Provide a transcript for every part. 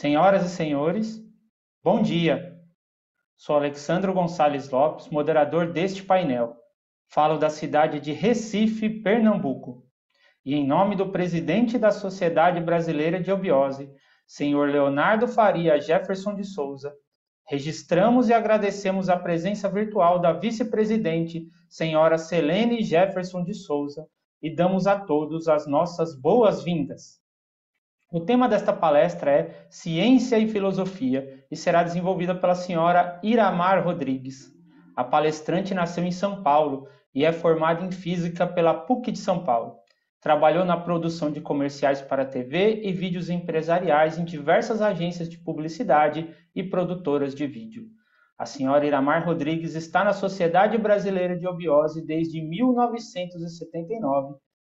Senhoras e senhores, bom dia. Sou Alexandro Gonçalves Lopes, moderador deste painel. Falo da cidade de Recife, Pernambuco. E em nome do presidente da Sociedade Brasileira de Obiose, senhor Leonardo Faria Jefferson de Souza, registramos e agradecemos a presença virtual da vice-presidente, senhora Selene Jefferson de Souza, e damos a todos as nossas boas-vindas. O tema desta palestra é Ciência e Filosofia e será desenvolvida pela senhora Iramar Rodrigues. A palestrante nasceu em São Paulo e é formada em Física pela PUC de São Paulo. Trabalhou na produção de comerciais para TV e vídeos empresariais em diversas agências de publicidade e produtoras de vídeo. A senhora Iramar Rodrigues está na Sociedade Brasileira de Obiose desde 1979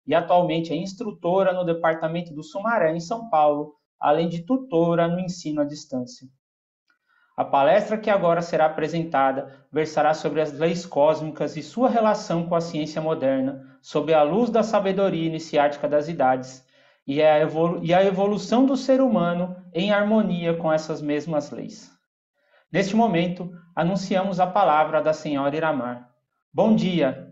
e atualmente é instrutora no Departamento do Sumaré, em São Paulo, além de tutora no ensino à distância. A palestra que agora será apresentada versará sobre as leis cósmicas e sua relação com a ciência moderna, sob a luz da sabedoria iniciática das idades, e a evolução do ser humano em harmonia com essas mesmas leis. Neste momento, anunciamos a palavra da senhora Iramar. Bom dia!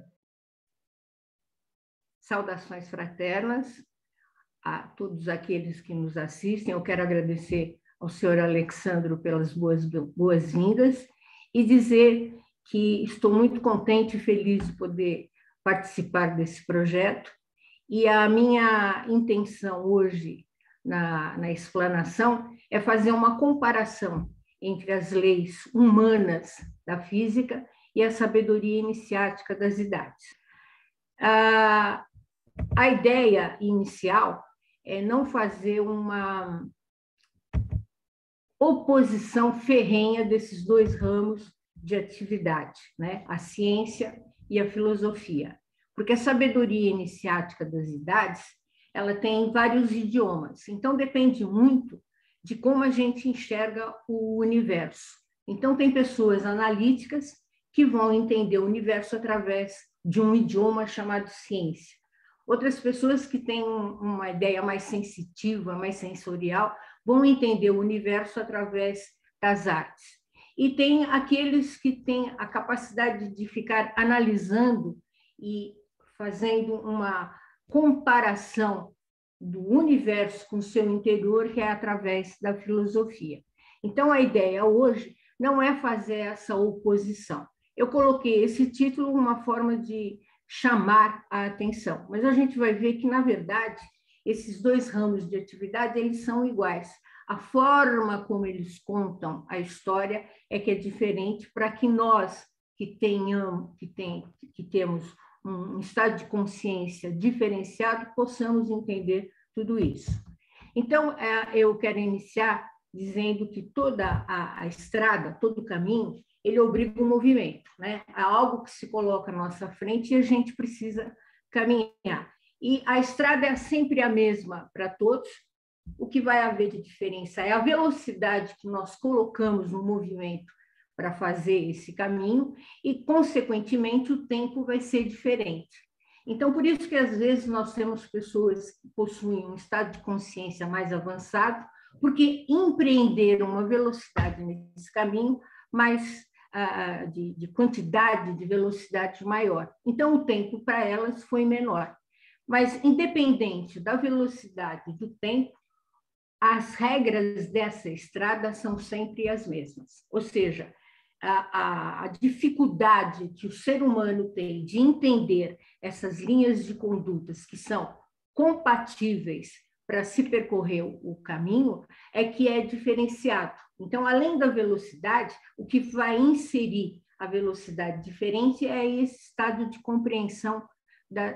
Saudações fraternas a todos aqueles que nos assistem. Eu quero agradecer ao senhor Alexandro pelas boas-vindas e dizer que estou muito contente e feliz de poder participar desse projeto. E a minha intenção hoje, na explanação, é fazer uma comparação entre as leis humanas da física e a sabedoria iniciática das idades. A ideia inicial é não fazer uma oposição ferrenha desses dois ramos de atividade, né? A ciência e a filosofia. Porque a sabedoria iniciática das idades, ela tem vários idiomas, então depende muito de como a gente enxerga o universo. Então tem pessoas analíticas que vão entender o universo através de um idioma chamado ciência. Outras pessoas que têm uma ideia mais sensitiva, mais sensorial, vão entender o universo através das artes. E tem aqueles que têm a capacidade de ficar analisando e fazendo uma comparação do universo com o seu interior, que é através da filosofia. Então, a ideia hoje não é fazer essa oposição. Eu coloquei esse título uma forma de chamar a atenção, mas a gente vai ver que, na verdade, esses dois ramos de atividade, eles são iguais. A forma como eles contam a história é que é diferente para que nós, que temos um estado de consciência diferenciado, possamos entender tudo isso. Então, eu quero iniciar dizendo que toda a estrada, todo o caminho, ele obriga o movimento, né? É algo que se coloca à nossa frente e a gente precisa caminhar. E a estrada é sempre a mesma para todos. O que vai haver de diferença é a velocidade que nós colocamos no movimento para fazer esse caminho e, consequentemente, o tempo vai ser diferente. Então, por isso que, às vezes, nós temos pessoas que possuem um estado de consciência mais avançado, porque empreenderam uma velocidade nesse caminho mais de quantidade de velocidade maior. Então, o tempo para elas foi menor. Mas, independente da velocidade do tempo, as regras dessa estrada são sempre as mesmas. Ou seja, a dificuldade que o ser humano tem de entender essas linhas de condutas que são compatíveis para se percorrer o caminho é que é diferenciado. Então, além da velocidade, o que vai inserir a velocidade diferente é esse estado de compreensão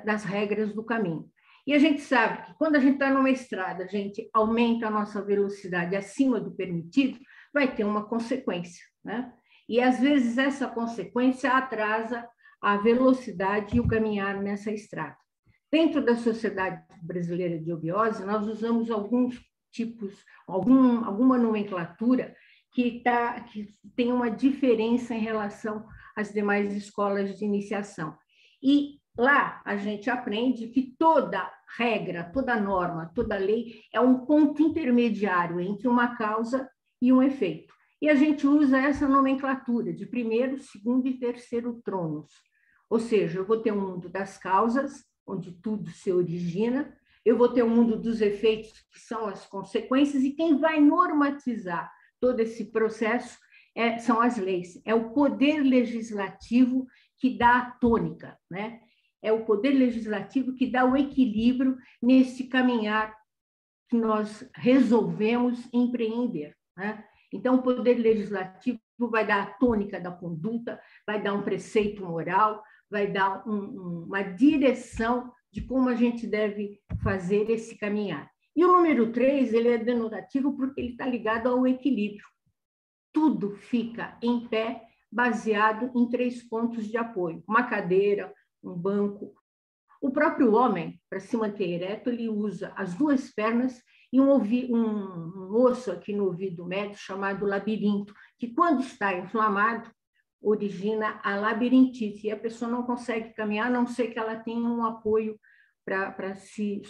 das regras do caminho. E a gente sabe que quando a gente está numa estrada, a gente aumenta a nossa velocidade acima do permitido, vai ter uma consequência, né? E, às vezes, essa consequência atrasa a velocidade e o caminhar nessa estrada. Dentro da Sociedade Brasileira de Obiose, nós usamos alguns tipos, alguma nomenclatura que tem uma diferença em relação às demais escolas de iniciação. E lá a gente aprende que toda regra, toda norma, toda lei é um ponto intermediário entre uma causa e um efeito. E a gente usa essa nomenclatura de primeiro, segundo e terceiro tronos. Ou seja, eu vou ter um mundo das causas, onde tudo se origina, eu vou ter um mundo dos efeitos, que são as consequências, e quem vai normatizar todo esse processo são as leis. É o poder legislativo que dá a tônica, né? É o poder legislativo que dá o equilíbrio nesse caminhar que nós resolvemos empreender, né? Então, o poder legislativo vai dar a tônica da conduta, vai dar um preceito moral, vai dar uma direção de como a gente deve fazer esse caminhar. E o número 3, ele é denotativo porque ele está ligado ao equilíbrio. Tudo fica em pé baseado em 3 pontos de apoio: uma cadeira, um banco. O próprio homem, para se manter ereto, ele usa as 2 pernas e um osso aqui no ouvido médio chamado labirinto, que quando está inflamado, origina a labirintite, e a pessoa não consegue caminhar, a não ser que ela tenha um apoio para se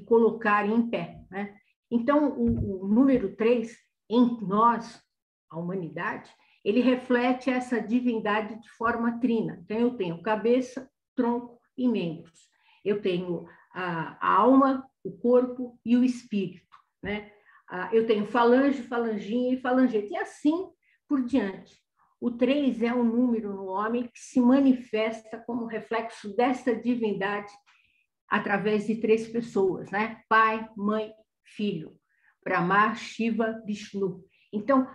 colocar em pé, né? Então, o número 3, em nós, a humanidade, ele reflete essa divindade de forma trina. Então, eu tenho cabeça, tronco e membros. Eu tenho a alma, o corpo e o espírito, né? Eu tenho falange, falanginha e falangete, e assim por diante. O 3 é um número no homem que se manifesta como reflexo dessa divindade através de 3 pessoas, né? Pai, mãe, filho. Brahma, Shiva, Vishnu. Então,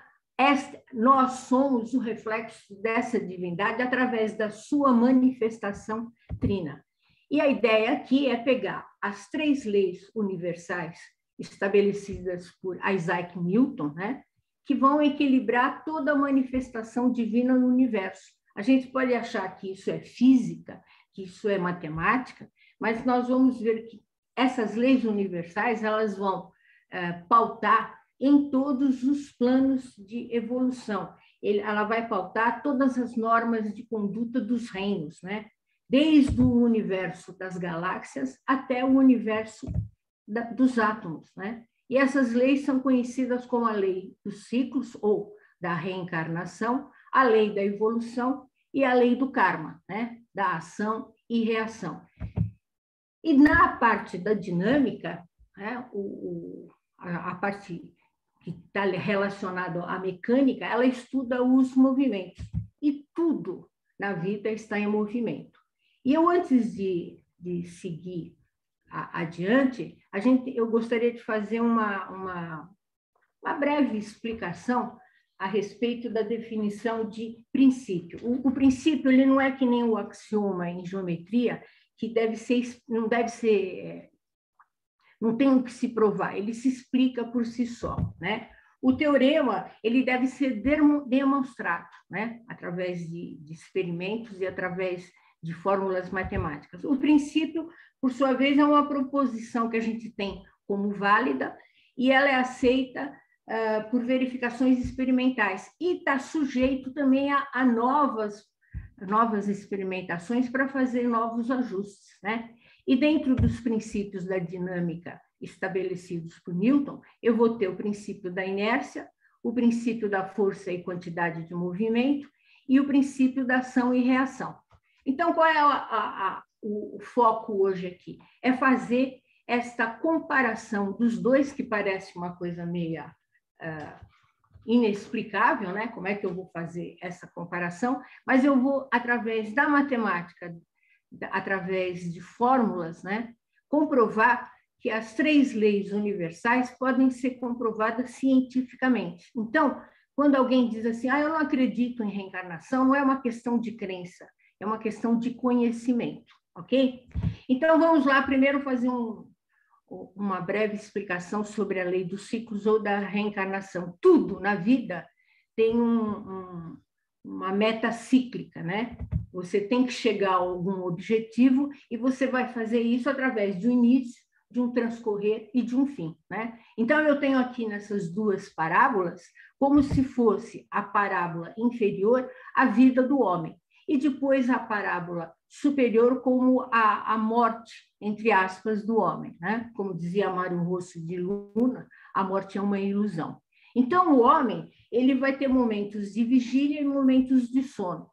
nós somos o reflexo dessa divindade através da sua manifestação trina. E a ideia aqui é pegar as 3 leis universais estabelecidas por Isaac Newton, né, que vão equilibrar toda a manifestação divina no universo. A gente pode achar que isso é física, que isso é matemática, mas nós vamos ver que essas leis universais elas vão pautar em todos os planos de evolução. Ela vai pautar todas as normas de conduta dos reinos, né? Desde o universo das galáxias até o universo dos átomos, né? E essas leis são conhecidas como a lei dos ciclos ou da reencarnação, a lei da evolução e a lei do karma, né? Da ação e reação. E na parte da dinâmica, né? A parte que está relacionada à mecânica, ela estuda os movimentos. E tudo na vida está em movimento. E eu, antes de seguir adiante, eu gostaria de fazer uma breve explicação a respeito da definição de princípio. O princípio ele não é que nem o axioma em geometria, que não tem o que se provar, ele se explica por si só, né? O teorema ele deve ser demonstrado, né? Através de experimentos e através de fórmulas matemáticas. O princípio, por sua vez, é uma proposição que a gente tem como válida e ela é aceita por verificações experimentais e está sujeito também a novas experimentações para fazer novos ajustes, né? E dentro dos princípios da dinâmica estabelecidos por Newton, eu vou ter o princípio da inércia, o princípio da força e quantidade de movimento e o princípio da ação e reação. Então, qual é o foco hoje aqui? É fazer esta comparação dos dois, que parece uma coisa meio inexplicável, né? Como é que eu vou fazer essa comparação? Mas eu vou, através da matemática, através de fórmulas, né, comprovar que as 3 leis universais podem ser comprovadas cientificamente. Então, quando alguém diz assim, eu não acredito em reencarnação, não é uma questão de crença, é uma questão de conhecimento, ok? Então, vamos lá primeiro fazer uma breve explicação sobre a lei dos ciclos ou da reencarnação. Tudo na vida tem uma meta cíclica, né? Você tem que chegar a algum objetivo e você vai fazer isso através de um início, de um transcorrer e de um fim, né? Então, eu tenho aqui nessas 2 parábolas como se fosse a parábola inferior, a vida do homem, e depois a parábola superior como a morte, entre aspas, do homem, né? Como dizia Mário Rosso de Luna, a morte é uma ilusão. Então, o homem ele vai ter momentos de vigília e momentos de sono.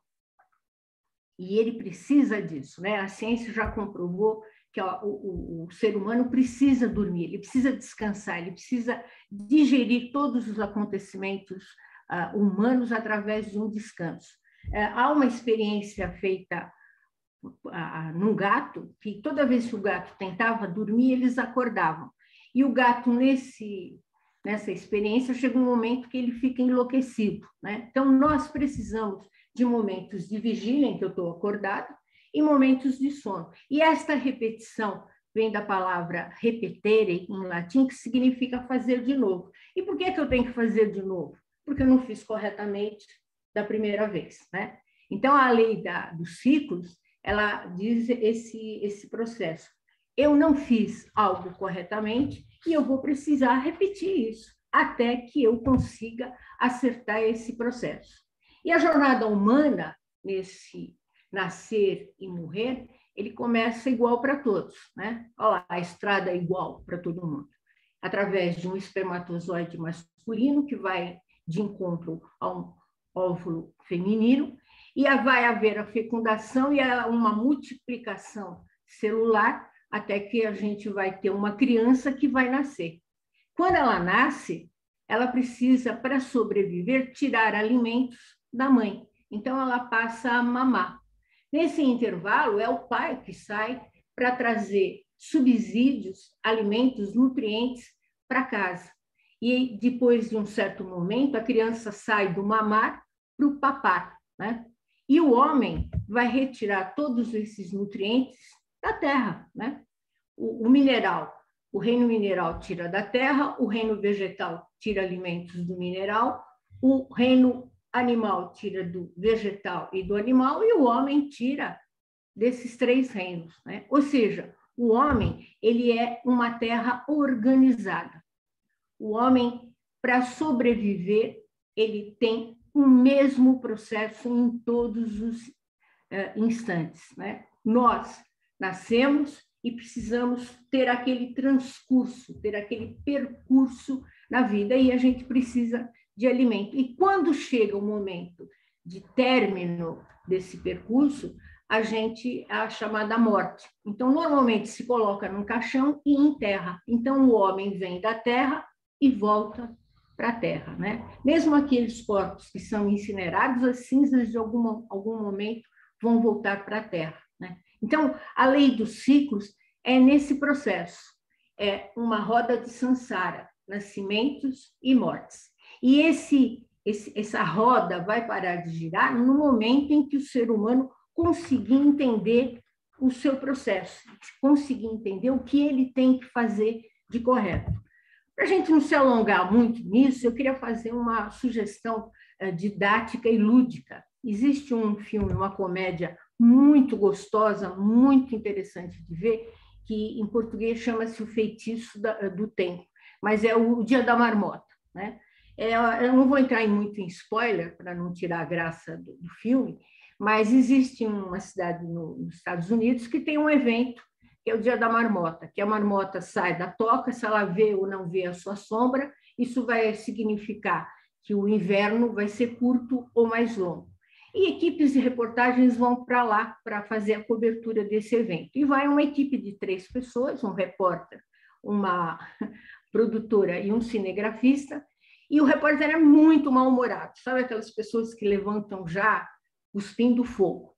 E ele precisa disso, né? A ciência já comprovou que o ser humano precisa dormir, ele precisa descansar, ele precisa digerir todos os acontecimentos humanos através de um descanso. Há uma experiência feita num gato, que toda vez que o gato tentava dormir, eles acordavam. E o gato, nessa experiência, chega um momento que ele fica enlouquecido, né? Então, nós precisamos de momentos de vigília, em que eu estou acordado, e momentos de sono. E esta repetição vem da palavra repetere, em latim, que significa fazer de novo. E por que eu tenho que fazer de novo? Porque eu não fiz corretamente da primeira vez, né? Então, a lei dos ciclos, ela diz esse processo. Eu não fiz algo corretamente e eu vou precisar repetir isso até que eu consiga acertar esse processo. E a jornada humana, nesse nascer e morrer, ele começa igual para todos, né? Olha lá, a estrada é igual para todo mundo. Através de um espermatozoide masculino que vai de encontro a um óvulo feminino, e vai haver a fecundação e uma multiplicação celular até que a gente vai ter uma criança que vai nascer. Quando ela nasce, ela precisa, para sobreviver, tirar alimentos da mãe. Então, ela passa a mamar. Nesse intervalo, é o pai que sai para trazer subsídios, alimentos, nutrientes para casa. E depois de um certo momento, a criança sai do mamar para o papar, né? E o homem vai retirar todos esses nutrientes da terra, né? O mineral, o reino mineral tira da terra, o reino vegetal tira alimentos do mineral, o reino animal tira do vegetal e do animal, e o homem tira desses três reinos, né? Ou seja, o homem ele é uma terra organizada. O homem, para sobreviver, ele tem o mesmo processo em todos os instantes, né? Nós nascemos e precisamos ter aquele transcurso, ter aquele percurso na vida, e a gente precisa de alimento. E quando chega o momento de término desse percurso, a gente é a chamada morte. Então, normalmente se coloca num caixão e enterra. Então, o homem vem da terra e volta para a terra, né? Mesmo aqueles corpos que são incinerados, as cinzas de algum momento vão voltar para a terra, né? Então, a lei dos ciclos é nesse processo, é uma roda de samsara, nascimentos e mortes. E essa roda vai parar de girar no momento em que o ser humano conseguir entender o seu processo, conseguir entender o que ele tem que fazer de correto. Para a gente não se alongar muito nisso, eu queria fazer uma sugestão didática e lúdica. Existe um filme, uma comédia muito gostosa, muito interessante de ver, que em português chama-se O Feitiço do Tempo, mas é o Dia da Marmota, né? Eu não vou entrar muito em spoiler, para não tirar a graça do filme, mas existe uma cidade nos Estados Unidos que tem um evento, que é o Dia da Marmota, que a marmota sai da toca, se ela vê ou não vê a sua sombra, isso vai significar que o inverno vai ser curto ou mais longo. E equipes de reportagens vão para lá para fazer a cobertura desse evento. E vai uma equipe de 3 pessoas, um repórter, uma produtora e um cinegrafista, e o repórter é muito mal-humorado, sabe aquelas pessoas que levantam já cuspindo fogo.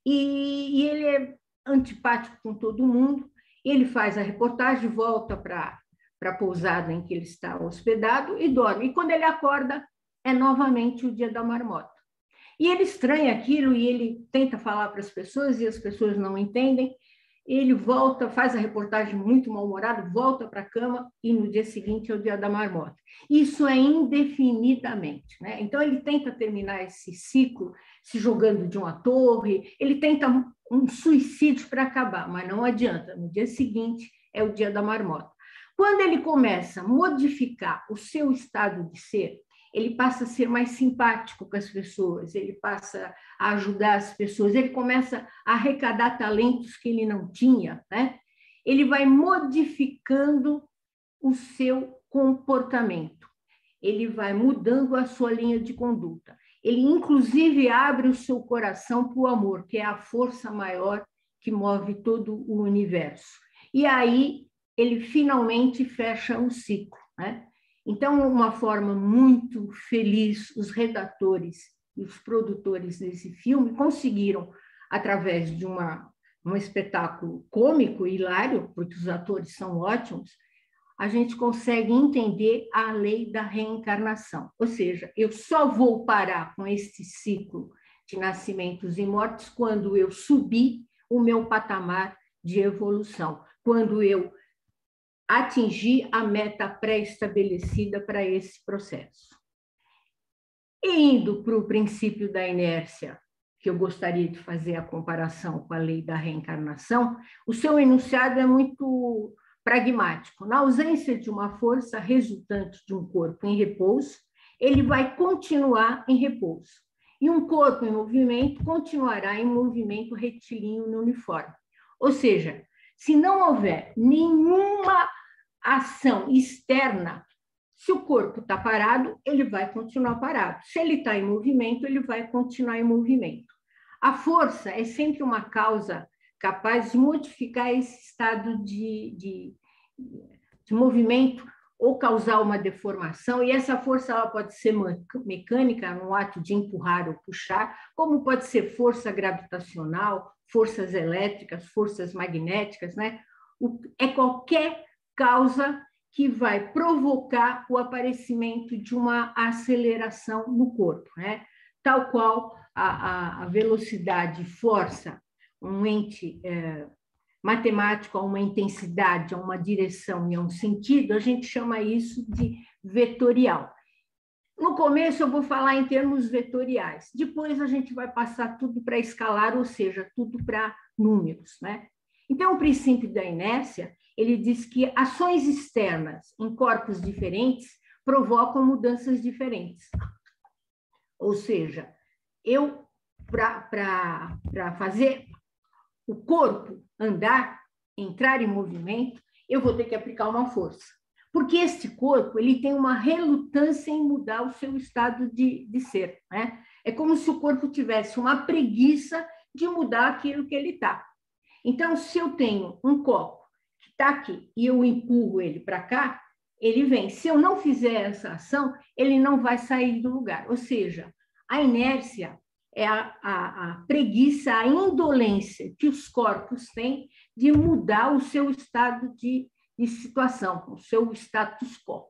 E ele é antipático com todo mundo, ele faz a reportagem, volta para a pousada em que ele está hospedado e dorme. E quando ele acorda, é novamente o Dia da Marmota. E ele estranha aquilo e ele tenta falar para as pessoas e as pessoas não entendem. Ele volta, faz a reportagem muito mal-humorado, volta para a cama e no dia seguinte é o Dia da Marmota. Isso é indefinidamente, né? Então ele tenta terminar esse ciclo se jogando de uma torre, ele tenta um suicídio para acabar, mas não adianta. No dia seguinte é o Dia da Marmota. Quando ele começa a modificar o seu estado de ser, ele passa a ser mais simpático com as pessoas, ele passa a ajudar as pessoas, ele começa a arrecadar talentos que ele não tinha, né? Ele vai modificando o seu comportamento, ele vai mudando a sua linha de conduta. Ele, inclusive, abre o seu coração para o amor, que é a força maior que move todo o universo. E aí ele finalmente fecha o ciclo, né? Então, uma forma muito feliz, os redatores e os produtores desse filme conseguiram, através de um espetáculo cômico, hilário, porque os atores são ótimos, a gente consegue entender a lei da reencarnação. Ou seja, eu só vou parar com este ciclo de nascimentos e mortes quando eu subir o meu patamar de evolução, quando eu atingir a meta pré-estabelecida para esse processo. E indo para o princípio da inércia, que eu gostaria de fazer a comparação com a lei da reencarnação, o seu enunciado é muito pragmático. Na ausência de uma força resultante de um corpo em repouso, ele vai continuar em repouso. E um corpo em movimento continuará em movimento retilíneo no uniforme. Ou seja, se não houver nenhuma ação externa, se o corpo está parado, ele vai continuar parado. Se ele está em movimento, ele vai continuar em movimento. A força é sempre uma causa capaz de modificar esse estado de movimento ou causar uma deformação, e essa força ela pode ser mecânica, no ato de empurrar ou puxar, como pode ser força gravitacional, forças elétricas, forças magnéticas, né? É qualquer causa que vai provocar o aparecimento de uma aceleração no corpo, né? Tal qual a velocidade força um ente matemático a uma intensidade, a uma direção e a um sentido, a gente chama isso de vetorial. No começo eu vou falar em termos vetoriais, depois a gente vai passar tudo para escalar, ou seja, tudo para números, né? Então, o princípio da inércia, ele diz que ações externas em corpos diferentes provocam mudanças diferentes. Ou seja, eu, para fazer o corpo andar, entrar em movimento, eu vou ter que aplicar uma força. Porque este corpo ele tem uma relutância em mudar o seu estado de ser, né? É como se o corpo tivesse uma preguiça de mudar aquilo que ele está. Então, se eu tenho um copo que está aqui e eu empurro ele para cá, ele vem. Se eu não fizer essa ação, ele não vai sair do lugar. Ou seja, a inércia é a preguiça, a indolência que os corpos têm de mudar o seu estado de situação, o seu status quo.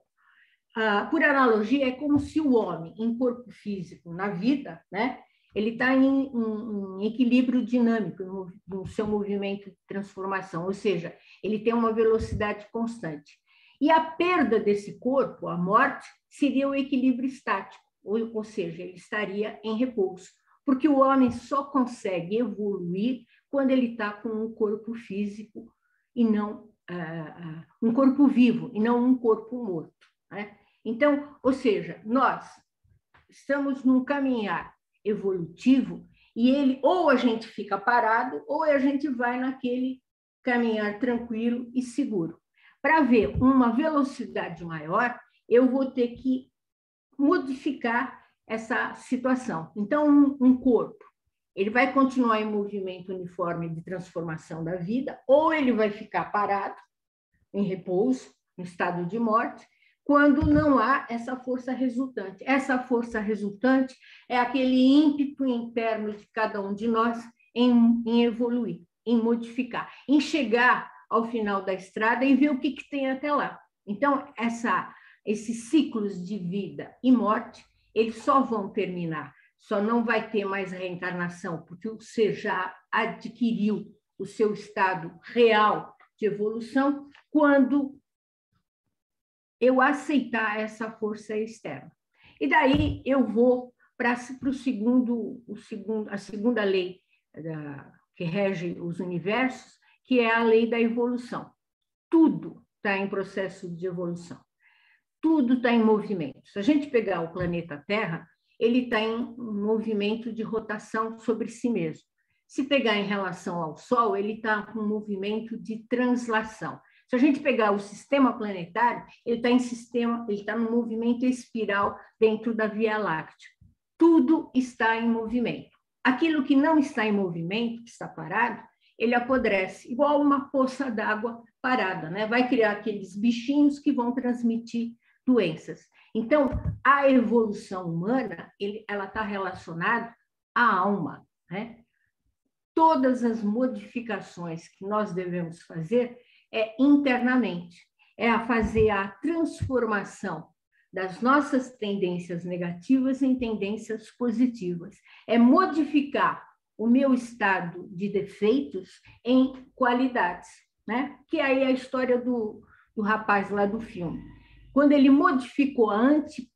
Por analogia, é como se o homem, em corpo físico, na vida, né, ele está em equilíbrio dinâmico no seu movimento de transformação, ou seja, ele tem uma velocidade constante. E a perda desse corpo, a morte, seria o equilíbrio estático, ou seja, ele estaria em repouso, porque o homem só consegue evoluir quando ele está com um corpo físico e não um corpo vivo, e não um corpo morto, né? Então, ou seja, nós estamos num caminhar evolutivo e ele ou a gente fica parado ou a gente vai naquele caminhar tranquilo e seguro. Para ver uma velocidade maior, eu vou ter que modificar essa situação. Então, um corpo, ele vai continuar em movimento uniforme de transformação da vida, ou ele vai ficar parado, em repouso, em estado de morte, quando não há essa força resultante. Essa força resultante é aquele ímpeto interno de cada um de nós em evoluir, em modificar, em chegar ao final da estrada e ver o que tem até lá. Então, esses ciclos de vida e morte, eles só vão terminar, só não vai ter mais reencarnação, porque você já adquiriu o seu estado real de evolução quando eu aceitar essa força externa. E daí eu vou para a segunda lei que rege os universos, que é a lei da evolução. Tudo está em processo de evolução. tudo está em movimento. Se a gente pegar o planeta Terra, ele está em um movimento de rotação sobre si mesmo. Se pegar em relação ao Sol, ele está com um movimento de translação. Se a gente pegar o sistema planetário, ele está num movimento espiral dentro da Via Láctea. Tudo está em movimento. Aquilo que não está em movimento, que está parado, ele apodrece, igual uma poça d'água parada, né? Vai criar aqueles bichinhos que vão transmitir doenças. Então, a evolução humana, ela está relacionada à alma, né? Todas as modificações que nós devemos fazer internamente, a fazer a transformação das nossas tendências negativas em tendências positivas, modificar o meu estado de defeitos em qualidades, né? Que aí é a história do rapaz lá do filme. Quando ele modificou a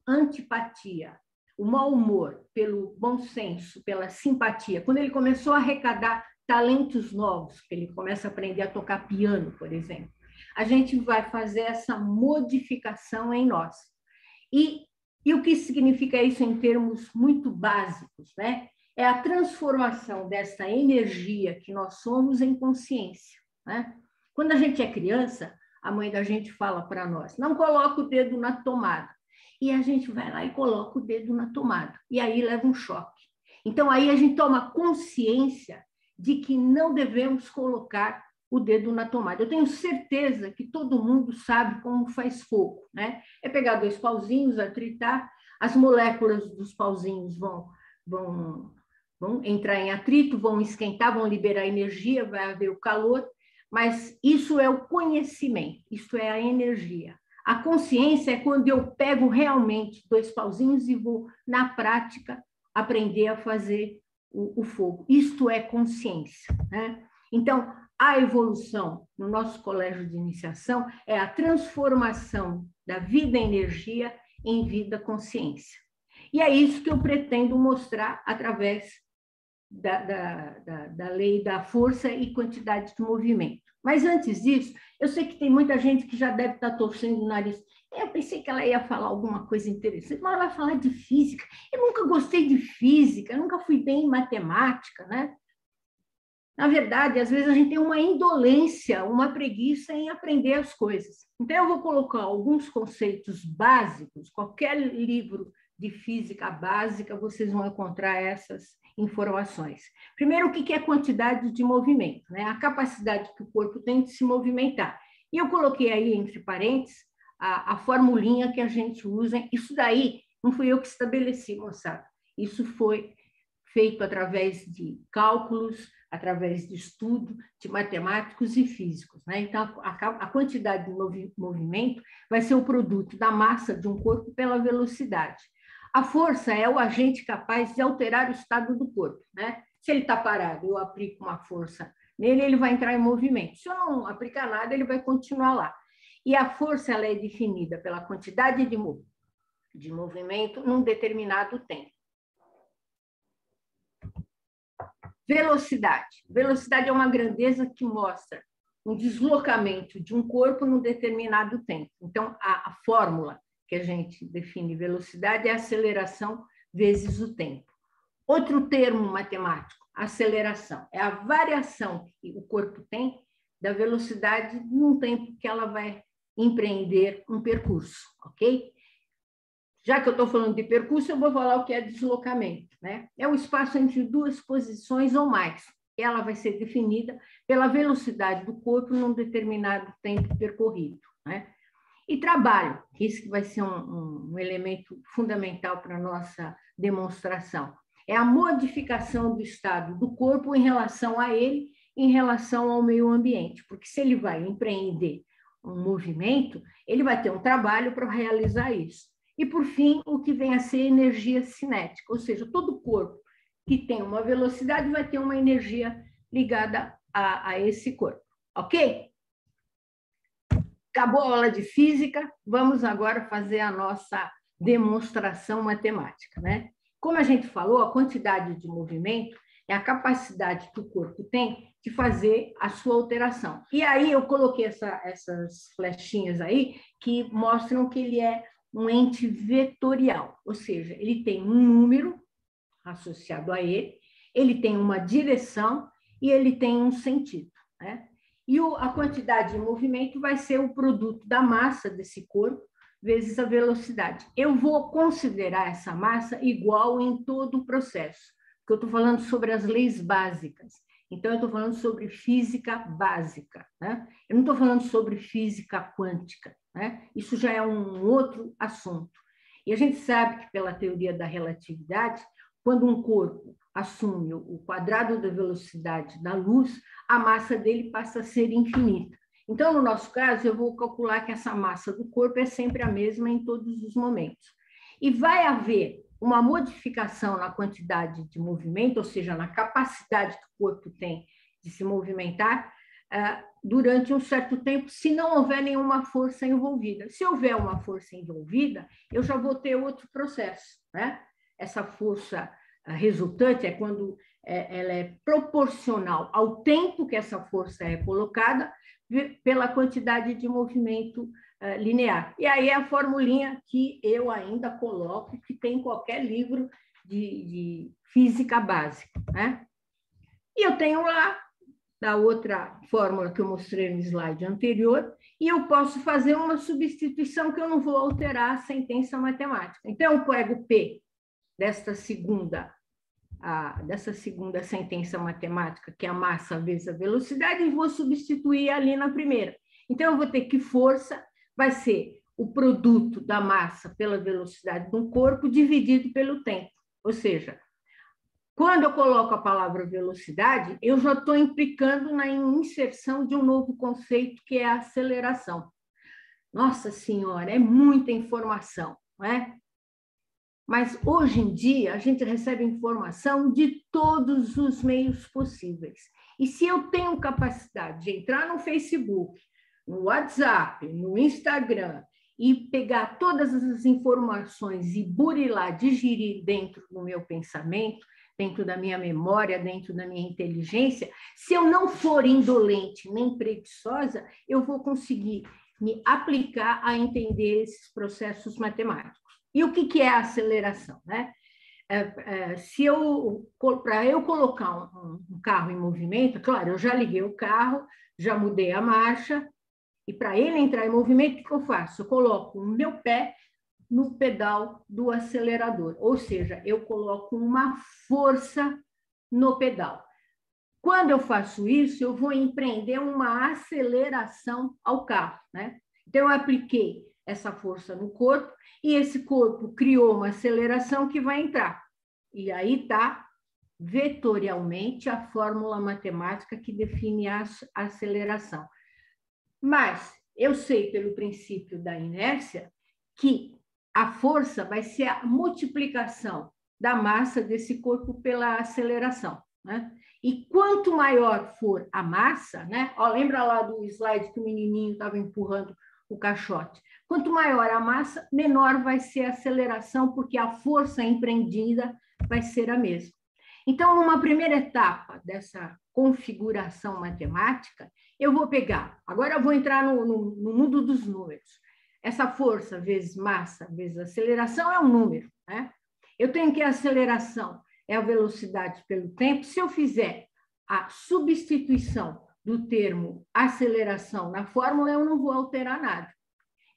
antipatia, o mau humor, pelo bom senso, pela simpatia, quando ele começou a arrecadar talentos novos, que ele começa a aprender a tocar piano, por exemplo, a gente vai fazer essa modificação em nós. E o que significa isso em termos muito básicos, né? É a transformação dessa energia que nós somos em consciência, né? Quando a gente é criança, a mãe da gente fala para nós, não coloca o dedo na tomada. E a gente vai lá e coloca o dedo na tomada. E aí leva um choque. Então, aí a gente toma consciência de que não devemos colocar o dedo na tomada. Eu tenho certeza que todo mundo sabe como faz fogo, né? É pegar 2 pauzinhos, atritar, as moléculas dos pauzinhos vão entrar em atrito, vão esquentar, vão liberar energia, vai haver o calor, mas isso é o conhecimento, isso é a energia. A consciência é quando eu pego realmente 2 pauzinhos e vou, na prática, aprender a fazer o fogo. Isto é consciência, né? Então, a evolução no nosso colégio de iniciação é a transformação da vida-energia em vida-consciência. E é isso que eu pretendo mostrar através da lei da força e quantidade de movimento. Mas antes disso, eu sei que tem muita gente que já deve estar torcendo o nariz. Eu pensei que ela ia falar alguma coisa interessante, mas ela vai falar de física. Eu nunca gostei de física, eu nunca fui bem em matemática, né? Na verdade, às vezes a gente tem uma indolência, uma preguiça em aprender as coisas. Então, eu vou colocar alguns conceitos básicos, qualquer livro de física básica, vocês vão encontrar essas informações. Primeiro, o que é quantidade de movimento, né? A capacidade que o corpo tem de se movimentar. E eu coloquei aí, entre parênteses, a formulinha que a gente usa. Isso daí não fui eu que estabeleci, moçada. Isso foi feito através de cálculos, através de estudo de matemáticos e físicos, né? Então, a quantidade de movimento vai ser o produto da massa de um corpo pela velocidade. A força é o agente capaz de alterar o estado do corpo, né? Se ele está parado, eu aplico uma força nele, ele vai entrar em movimento. Se eu não aplicar nada, ele vai continuar lá. E a força ela é definida pela quantidade de movimento num determinado tempo. Velocidade. Velocidade é uma grandeza que mostra um deslocamento de um corpo num determinado tempo. Então, a fórmula que a gente define velocidade é aceleração vezes o tempo. Outro termo matemático, aceleração, é a variação que o corpo tem da velocidade num tempo que ela vai empreender um percurso, ok? Já que eu estou falando de percurso, eu vou falar o que é deslocamento, né? É o espaço entre 2 posições ou mais. Ela vai ser definida pela velocidade do corpo num determinado tempo percorrido, né? E trabalho, isso que vai ser um elemento fundamental para a nossa demonstração. É a modificação do estado do corpo em relação a ele, em relação ao meio ambiente. Porque se ele vai empreender um movimento, ele vai ter um trabalho para realizar isso. E, por fim, o que vem a ser energia cinética, ou seja, todo corpo que tem uma velocidade vai ter uma energia ligada a esse corpo, ok? Acabou a aula de física, vamos agora fazer a nossa demonstração matemática, né? Como a gente falou, a quantidade de movimento é a capacidade que o corpo tem de fazer a sua alteração. E aí eu coloquei essas flechinhas aí que mostram que ele é um ente vetorial, ou seja, ele tem um número associado a ele, ele tem uma direção e ele tem um sentido, né? E a quantidade de movimento vai ser o produto da massa desse corpo vezes a velocidade. Eu vou considerar essa massa igual em todo o processo, porque eu estou falando sobre as leis básicas. Então, eu estou falando sobre física básica, né? Eu não estou falando sobre física quântica, né? Isso já é um outro assunto. E a gente sabe que, pela teoria da relatividade, quando um corpo assume o quadrado da velocidade da luz, a massa dele passa a ser infinita. Então, no nosso caso, eu vou calcular que essa massa do corpo é sempre a mesma em todos os momentos. E vai haver uma modificação na quantidade de movimento, ou seja, na capacidade que o corpo tem de se movimentar, durante um certo tempo, se não houver nenhuma força envolvida. Se houver uma força envolvida, eu já vou ter outro processo, né? Essa força resultante é quando ela é proporcional ao tempo que essa força é colocada pela quantidade de movimento linear. E aí é a formulinha que eu ainda coloco, que tem em qualquer livro de física básica, né? E eu tenho lá da outra fórmula que eu mostrei no slide anterior, e eu posso fazer uma substituição que eu não vou alterar a sentença matemática. Então, eu pego P dessa segunda sentença matemática, que é a massa vezes a velocidade, e vou substituir ali na primeira. Então, eu vou ter que força vai ser o produto da massa pela velocidade do corpo dividido pelo tempo. Ou seja, quando eu coloco a palavra velocidade, eu já estou implicando na inserção de um novo conceito, que é a aceleração. Nossa Senhora, é muita informação, não é? Mas hoje em dia a gente recebe informação de todos os meios possíveis. E se eu tenho capacidade de entrar no Facebook, no WhatsApp, no Instagram e pegar todas essas informações e burilar, digerir dentro do meu pensamento, dentro da minha memória, dentro da minha inteligência, se eu não for indolente nem preguiçosa, eu vou conseguir me aplicar a entender esses processos matemáticos. E o que é a aceleração, né? Para eu colocar um carro em movimento, claro, eu já liguei o carro, já mudei a marcha, e para ele entrar em movimento, o que eu faço? Eu coloco o meu pé no pedal do acelerador, ou seja, eu coloco uma força no pedal. Quando eu faço isso, eu vou empreender uma aceleração ao carro, né? Então, eu apliquei essa força no corpo e esse corpo criou uma aceleração que vai entrar. E aí está vetorialmente a fórmula matemática que define a aceleração. Mas eu sei, pelo princípio da inércia, que a força vai ser a multiplicação da massa desse corpo pela aceleração, né? E quanto maior for a massa, né? Ó, lembra lá do slide que o menininho estava empurrando o caixote? Quanto maior a massa, menor vai ser a aceleração, porque a força empreendida vai ser a mesma. Então, numa primeira etapa dessa configuração matemática, eu vou pegar, agora eu vou entrar no mundo dos números. Essa força vezes massa vezes aceleração é um número, né? Eu tenho que a aceleração é a velocidade pelo tempo. Se eu fizer a substituição do termo aceleração na fórmula, eu não vou alterar nada.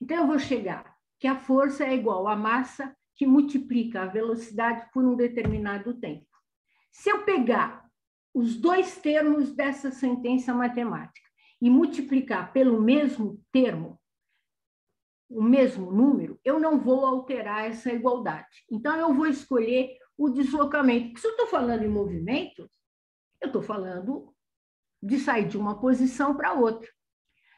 Então, eu vou chegar que a força é igual à massa que multiplica a velocidade por um determinado tempo. Se eu pegar os dois termos dessa sentença matemática e multiplicar pelo mesmo termo, o mesmo número, eu não vou alterar essa igualdade. Então, eu vou escolher o deslocamento. Porque se eu estou falando em movimento, eu estou falando de sair de uma posição para outra.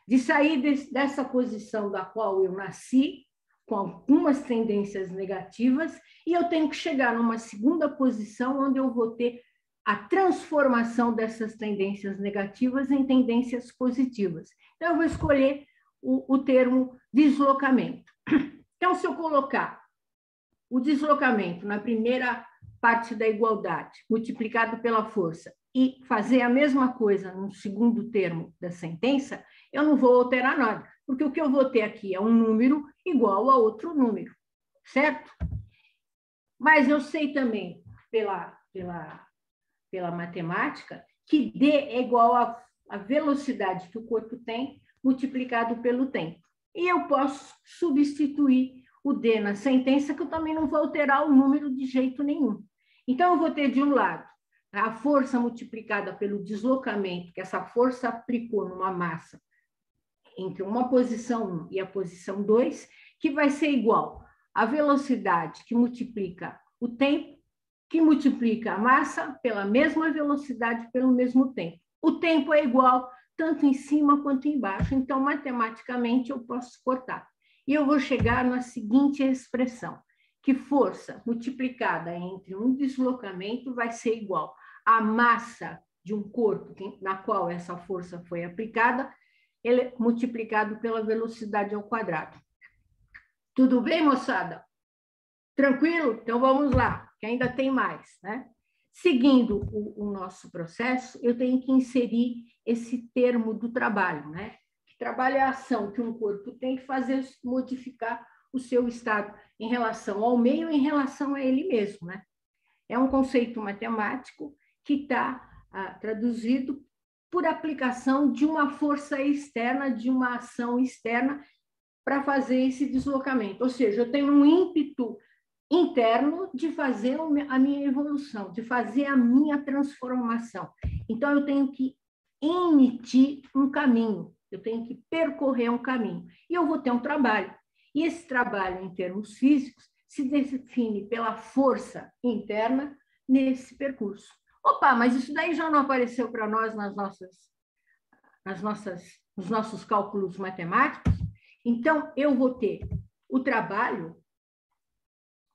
De sair dessa posição da qual eu nasci, com algumas tendências negativas, e eu tenho que chegar numa segunda posição onde eu vou ter a transformação dessas tendências negativas em tendências positivas. Então, eu vou escolher o termo deslocamento. Então, se eu colocar o deslocamento na primeira parte da igualdade, multiplicado pela força, e fazer a mesma coisa no segundo termo da sentença, eu não vou alterar nada, porque o que eu vou ter aqui é um número igual a outro número, certo? Mas eu sei também, pela matemática, que D é igual à velocidade que o corpo tem multiplicado pelo tempo. E eu posso substituir o D na sentença, que eu também não vou alterar o número de jeito nenhum. Então, eu vou ter, de um lado, a força multiplicada pelo deslocamento, que essa força aplicou numa massa entre uma posição 1 e a posição 2, que vai ser igual à velocidade que multiplica o tempo, que multiplica a massa pela mesma velocidade pelo mesmo tempo. O tempo é igual tanto em cima quanto embaixo, então, matematicamente, eu posso cortar. E eu vou chegar na seguinte expressão, que força multiplicada entre um deslocamento vai ser igual à massa de um corpo na qual essa força foi aplicada, ele multiplicado pela velocidade ao quadrado. Tudo bem, moçada? Tranquilo? Então vamos lá, que ainda tem mais, né? Seguindo o nosso processo, eu tenho que inserir esse termo do trabalho, né? Que trabalho é a ação que um corpo tem que fazer modificar o seu estado em relação ao meio, em relação a ele mesmo, né? É um conceito matemático que está traduzido por aplicação de uma força externa, de uma ação externa para fazer esse deslocamento. Ou seja, eu tenho um ímpeto interno de fazer a minha evolução, de fazer a minha transformação. Então, eu tenho que emitir um caminho, eu tenho que percorrer um caminho. E eu vou ter um trabalho. E esse trabalho, em termos físicos, se define pela força interna nesse percurso. Opa, mas isso daí já não apareceu para nós nos nossos cálculos matemáticos? Então, eu vou ter o trabalho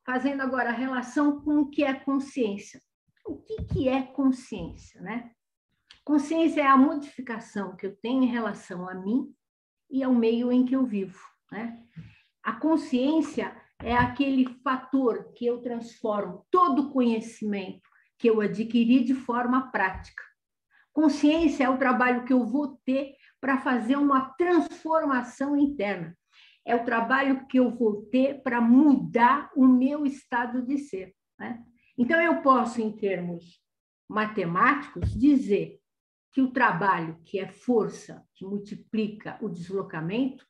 fazendo agora a relação com o que é consciência. O que é consciência, né? Consciência é a modificação que eu tenho em relação a mim e ao meio em que eu vivo, né? A consciência é aquele fator que eu transformo todo o conhecimento que eu adquiri de forma prática. Consciência é o trabalho que eu vou ter para fazer uma transformação interna. É o trabalho que eu vou ter para mudar o meu estado de ser, né? Então, eu posso, em termos matemáticos, dizer que o trabalho, que é força, que multiplica o deslocamento,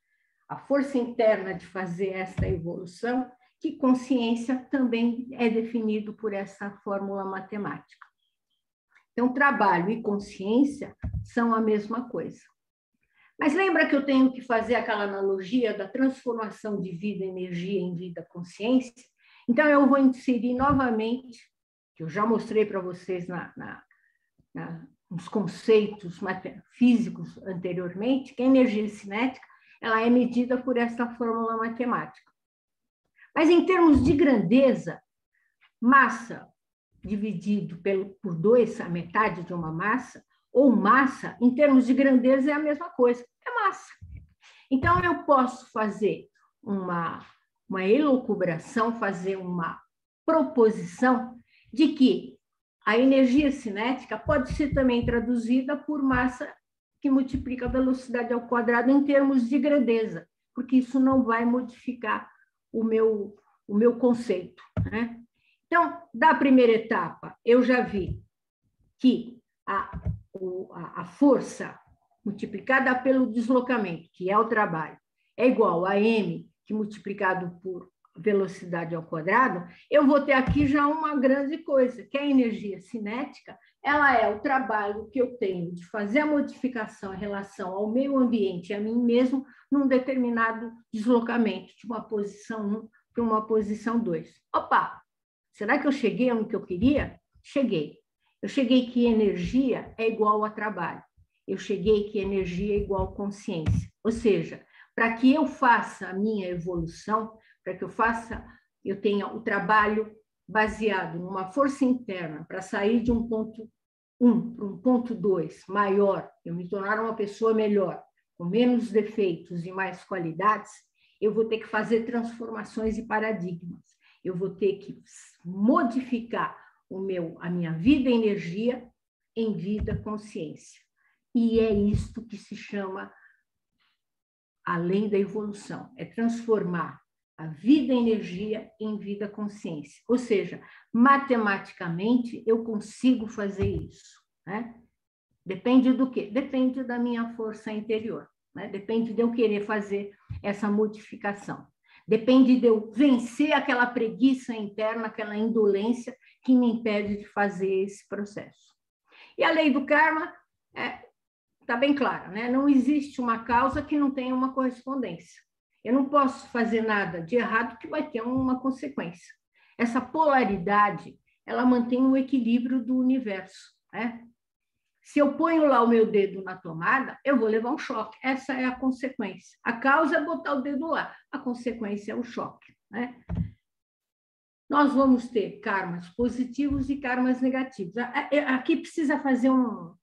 a força interna de fazer essa evolução, que consciência também é definido por essa fórmula matemática. Então, trabalho e consciência são a mesma coisa. Mas lembra que eu tenho que fazer aquela analogia da transformação de vida, energia em vida, consciência? Então, eu vou inserir novamente, que eu já mostrei para vocês nos conceitos físicos anteriormente, que a energia cinética ela é medida por essa fórmula matemática. Mas, em termos de grandeza, massa dividido por 2, a metade de uma massa, ou massa, em termos de grandeza, é a mesma coisa, é massa. Então, eu posso fazer uma elucubração, fazer uma proposição de que a energia cinética pode ser também traduzida por massa que multiplica a velocidade ao quadrado em termos de grandeza, porque isso não vai modificar o meu conceito, né? Então, da primeira etapa, eu já vi que a força multiplicada pelo deslocamento, que é o trabalho, é igual a m, que multiplicado por velocidade ao quadrado, eu vou ter aqui já uma grande coisa, que a energia cinética, ela é o trabalho que eu tenho de fazer a modificação em relação ao meio ambiente e a mim mesmo num determinado deslocamento de uma posição 1 para uma posição 2. Opa! Será que eu cheguei no que eu queria? Cheguei. Eu cheguei que energia é igual a trabalho. Eu cheguei que energia é igual a consciência. Ou seja, para que eu faça a minha evolução, para que eu tenha o trabalho baseado numa força interna para sair de um ponto 1 para um ponto 2 maior, eu me tornar uma pessoa melhor, com menos defeitos e mais qualidades, eu vou ter que fazer transformações e paradigmas. Eu vou ter que modificar a minha vida energia em vida consciência. E é isto que se chama lei da evolução, é transformar a vida energia em vida consciência. Ou seja, matematicamente eu consigo fazer isso, né? Depende do quê? Depende da minha força interior, né? Depende de eu querer fazer essa modificação. Depende de eu vencer aquela preguiça interna, aquela indolência que me impede de fazer esse processo. E a lei do karma está bem clara, né? Não existe uma causa que não tenha uma correspondência. Eu não posso fazer nada de errado que vai ter uma consequência. Essa polaridade, ela mantém o equilíbrio do universo, né? Se eu ponho lá o meu dedo na tomada, eu vou levar um choque. Essa é a consequência. A causa é botar o dedo lá. A consequência é o choque, né? Nós vamos ter karmas positivos e karmas negativos. Aqui precisa fazer um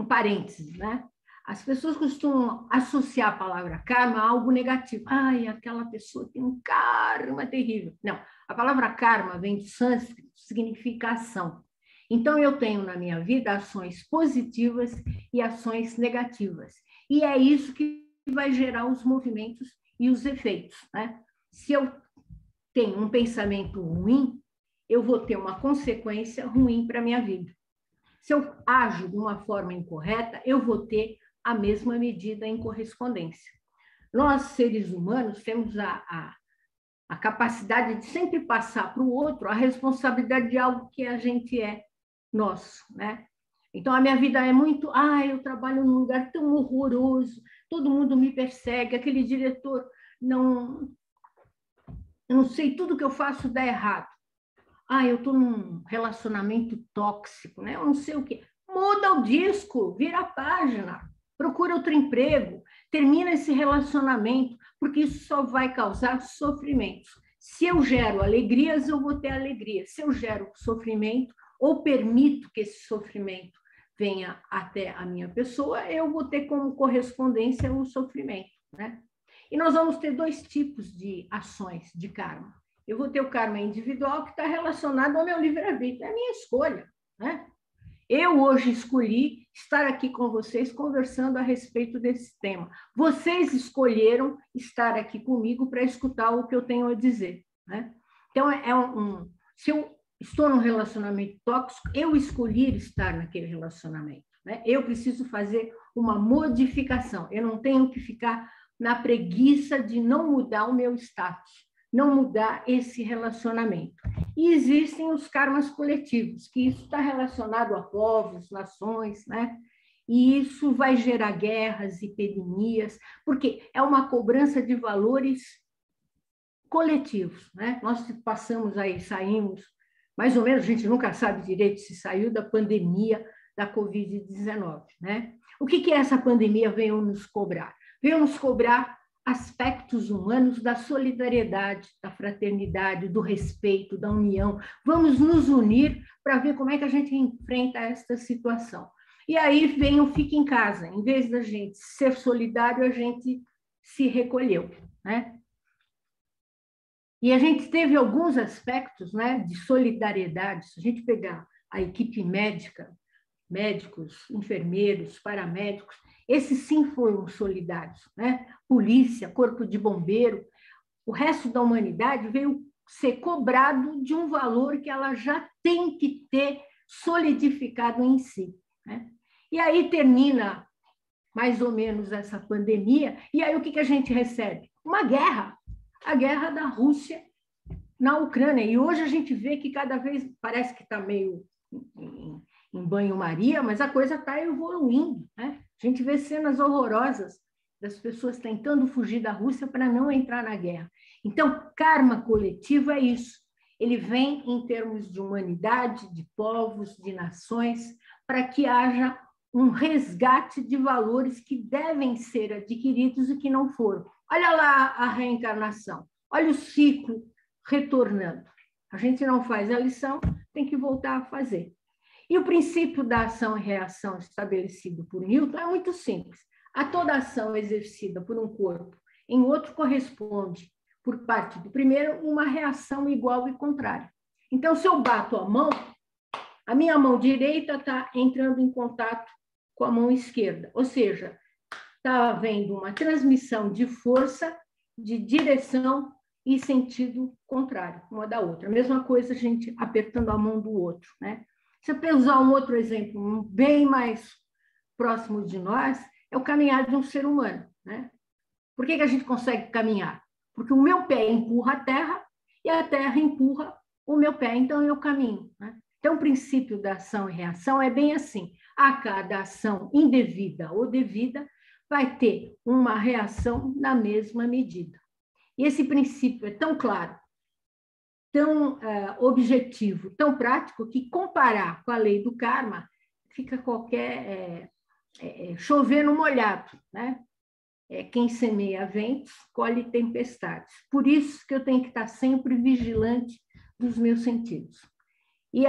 parênteses, né? As pessoas costumam associar a palavra karma a algo negativo. Ai, aquela pessoa tem um karma terrível. Não, a palavra karma vem de sânscrito, significa ação. Então, eu tenho na minha vida ações positivas e ações negativas. E é isso que vai gerar os movimentos e os efeitos, né? Se eu tenho um pensamento ruim, eu vou ter uma consequência ruim para a minha vida. Se eu ajo de uma forma incorreta, eu vou ter a mesma medida em correspondência. Nós, seres humanos, temos a capacidade de sempre passar para o outro a responsabilidade de algo que a gente é nosso, né? Então, a minha vida é muito... eu trabalho num lugar tão horroroso, todo mundo me persegue, aquele diretor não sei, tudo que eu faço dá errado. Eu estou num relacionamento tóxico, né? Eu não sei o quê. Muda o disco, vira a página, procura outro emprego, termina esse relacionamento, porque isso só vai causar sofrimentos. Se eu gero alegrias, eu vou ter alegria. Se eu gero sofrimento, ou permito que esse sofrimento venha até a minha pessoa, eu vou ter como correspondência o sofrimento, né? E nós vamos ter dois tipos de ações de karma. Eu vou ter o karma individual, que está relacionado ao meu livre-arbítrio, é a minha escolha, né? Eu hoje escolhi estar aqui com vocês conversando a respeito desse tema. Vocês escolheram estar aqui comigo para escutar o que eu tenho a dizer, né? Então, se eu estou num relacionamento tóxico, eu escolhi estar naquele relacionamento, né? Eu preciso fazer uma modificação. Eu não tenho que ficar na preguiça de não mudar o meu status, não mudar esse relacionamento. E existem os karmas coletivos, que isso está relacionado a povos, nações, né? E isso vai gerar guerras, epidemias, porque é uma cobrança de valores coletivos, né? Nós passamos aí, saímos, mais ou menos, a gente nunca sabe direito se saiu da pandemia da Covid-19, né? O que essa pandemia veio nos cobrar? Veio nos cobrar aspectos humanos da solidariedade, da fraternidade, do respeito, da união. Vamos nos unir para ver como é que a gente enfrenta esta situação. E aí vem o fica em casa. Em vez da gente ser solidário, a gente se recolheu, né? E a gente teve alguns aspectos, né, de solidariedade. Se a gente pegar a equipe médica, médicos, enfermeiros, paramédicos, esses sim foram solidários, né? Polícia, corpo de bombeiro, o resto da humanidade veio ser cobrado de um valor que ela já tem que ter solidificado em si, né? E aí termina mais ou menos essa pandemia, e aí o que a gente recebe? Uma guerra, a guerra da Rússia na Ucrânia. E hoje a gente vê que cada vez parece que está meio em banho-maria, mas a coisa está evoluindo, né? A gente vê cenas horrorosas das pessoas tentando fugir da Rússia para não entrar na guerra. Então, karma coletivo é isso. Ele vem em termos de humanidade, de povos, de nações, para que haja um resgate de valores que devem ser adquiridos e que não foram. Olha lá a reencarnação, olha o ciclo retornando. A gente não faz a lição, tem que voltar a fazer. E o princípio da ação e reação estabelecido por Newton é muito simples. A toda ação exercida por um corpo em outro corresponde, por parte do primeiro, uma reação igual e contrária. Então, se eu bato a mão, a minha mão direita está entrando em contato com a mão esquerda. Ou seja, está havendo uma transmissão de força, de direção e sentido contrário, uma da outra. A mesma coisa a gente apertando a mão do outro, né? Se eu usar um outro exemplo, bem mais próximo de nós, é o caminhar de um ser humano, né? Por que a gente consegue caminhar? Porque o meu pé empurra a terra e a terra empurra o meu pé, então eu caminho, né? Então, o princípio da ação e reação é bem assim. A cada ação indevida ou devida vai ter uma reação na mesma medida. E esse princípio é tão claro, tão objetivo, tão prático, que comparar com a lei do karma fica qualquer chover no molhado, né? Quem semeia ventos, colhe tempestades. Por isso que eu tenho que estar sempre vigilante dos meus sentidos. E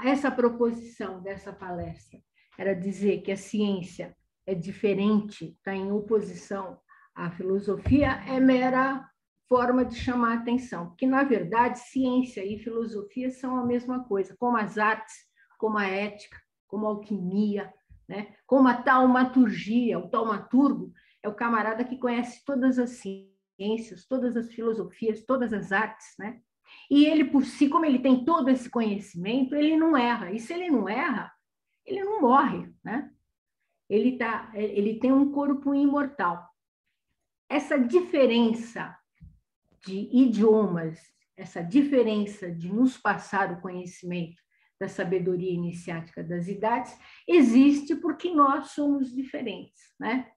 essa proposição dessa palestra era dizer que a ciência é diferente, está em oposição à filosofia, é mera forma de chamar a atenção, porque, na verdade, ciência e filosofia são a mesma coisa, como as artes, como a ética, como a alquimia, né? Como a taumaturgia. O taumaturgo é o camarada que conhece todas as ciências, todas as filosofias, todas as artes, né? E ele, por si, como ele tem todo esse conhecimento, ele não erra. E se ele não erra, ele não morre, né? Ele tem um corpo imortal. Essa diferença de idiomas, essa diferença de nos passar o conhecimento da sabedoria iniciática das idades, existe porque nós somos diferentes, né?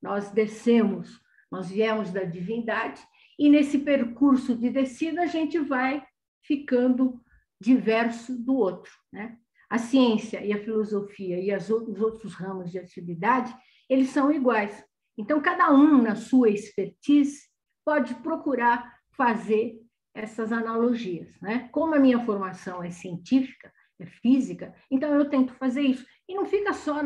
Nós descemos, nós viemos da divindade, e nesse percurso de descida a gente vai ficando diverso do outro, né? A ciência e a filosofia e os outros ramos de atividade, eles são iguais. Então, cada um, na sua expertise, pode procurar fazer essas analogias, né? Como a minha formação é científica, é física, então eu tento fazer isso. E não fica só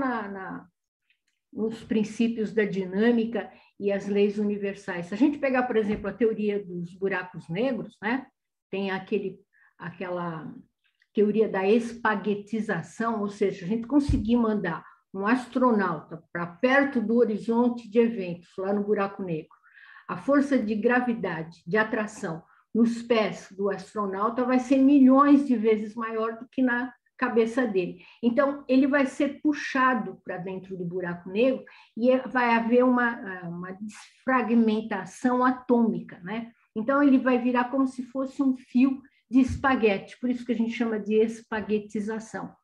nos princípios da dinâmica e as leis universais. Se a gente pegar, por exemplo, a teoria dos buracos negros, né? Tem aquela teoria da espaguetização, ou seja, a gente conseguir mandar um astronauta para perto do horizonte de eventos, lá no buraco negro, a força de gravidade, de atração nos pés do astronauta vai ser milhões de vezes maior do que na cabeça dele. Então, ele vai ser puxado para dentro do buraco negro e vai haver uma desfragmentação atômica, né? Então, ele vai virar como se fosse um fio de espaguete, por isso que a gente chama de espaguetização.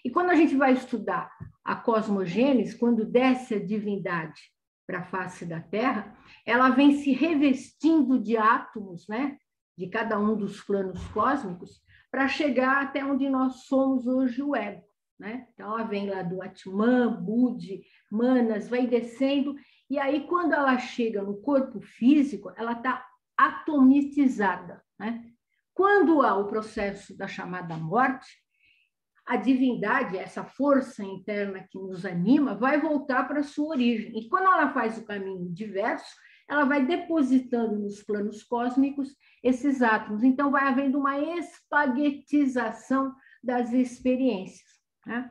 E quando a gente vai estudar a cosmogênese, quando desce a divindade para a face da Terra, ela vem se revestindo de átomos, né, de cada um dos planos cósmicos, para chegar até onde nós somos hoje, o ego, né? Então, ela vem lá do Atman, Budi, Manas, vai descendo, e aí, quando ela chega no corpo físico, ela está atomizada, né? Quando há o processo da chamada morte, a divindade, essa força interna que nos anima, vai voltar para a sua origem. E quando ela faz o caminho diverso, ela vai depositando nos planos cósmicos esses átomos. Então, vai havendo uma espaguetização das experiências, né?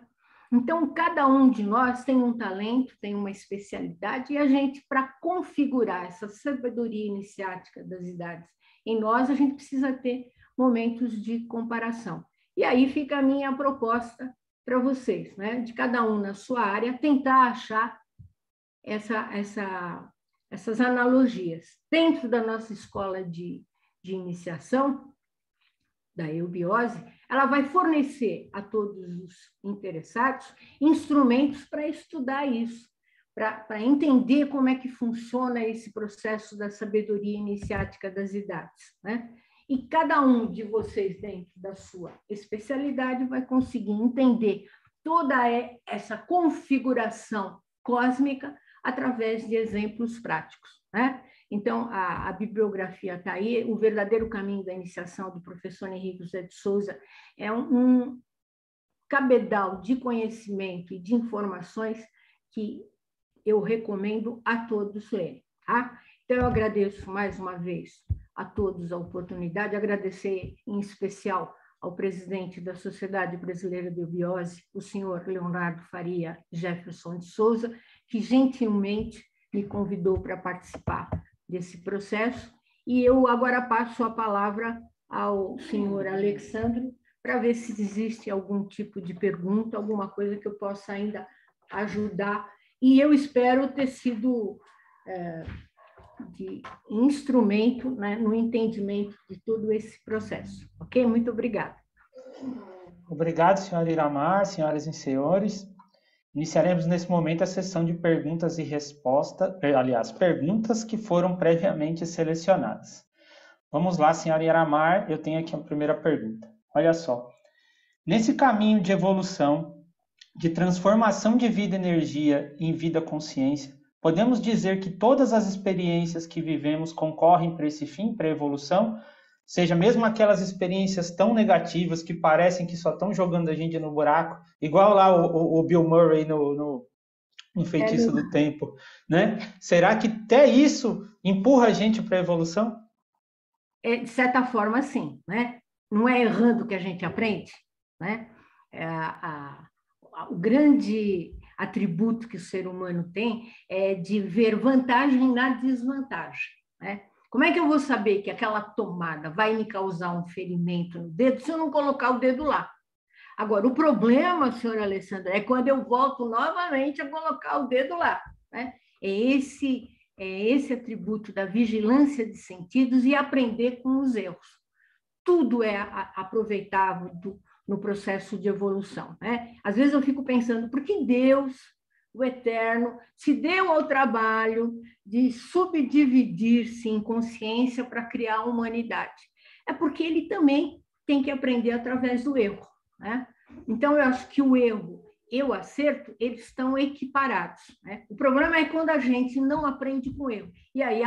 Então, cada um de nós tem um talento, tem uma especialidade, e a gente, para configurar essa sabedoria iniciática das idades em nós, a gente precisa ter momentos de comparação. E aí fica a minha proposta para vocês, né? De cada um na sua área, tentar achar essas analogias. Dentro da nossa escola de iniciação, da eubiose, ela vai fornecer a todos os interessados instrumentos para estudar isso, para entender como é que funciona esse processo da sabedoria iniciática das idades, né? E cada um de vocês, dentro da sua especialidade, vai conseguir entender toda essa configuração cósmica através de exemplos práticos, né? Então, a bibliografia está aí, O Verdadeiro Caminho da Iniciação, do professor Henrique José de Souza, é um cabedal de conhecimento e de informações que eu recomendo a todos lerem, tá? Então, eu agradeço mais uma vez a todos a oportunidade, agradecer em especial ao presidente da Sociedade Brasileira de Eubiose, o senhor Leonardo Faria Jefferson de Souza, que gentilmente me convidou para participar desse processo. E eu agora passo a palavra ao senhor Alexandre para ver se existe algum tipo de pergunta, alguma coisa que eu possa ainda ajudar. E eu espero ter sido de instrumento, né, no entendimento de todo esse processo. Ok? Muito obrigada. Obrigado, senhora Iramar, senhoras e senhores. Iniciaremos nesse momento a sessão de perguntas e respostas, aliás, perguntas que foram previamente selecionadas. Vamos lá, senhora Iramar, eu tenho aqui a primeira pergunta. Olha só, nesse caminho de evolução, de transformação de vida e energia em vida-consciência, podemos dizer que todas as experiências que vivemos concorrem para esse fim, para a evolução? Seja mesmo aquelas experiências tão negativas que parecem que só estão jogando a gente no buraco, igual lá o Bill Murray no Feitiço do Tempo, né? Será que até isso empurra a gente para a evolução? De certa forma, sim, né? Não é errando que a gente aprende, né? O grande atributo que o ser humano tem é de ver vantagem na desvantagem, né? Como é que eu vou saber que aquela tomada vai me causar um ferimento no dedo se eu não colocar o dedo lá? Agora, o problema, senhor Alessandro, é quando eu volto novamente a colocar o dedo lá, né? É esse atributo da vigilância de sentidos e aprender com os erros. Tudo é aproveitável no processo de evolução, né? Às vezes eu fico pensando, por que Deus, o Eterno, se deu ao trabalho de subdividir-se em consciência para criar a humanidade? É porque ele também tem que aprender através do erro, né? Então, eu acho que o erro e o acerto, eles estão equiparados, né? O problema é quando a gente não aprende com o erro. E aí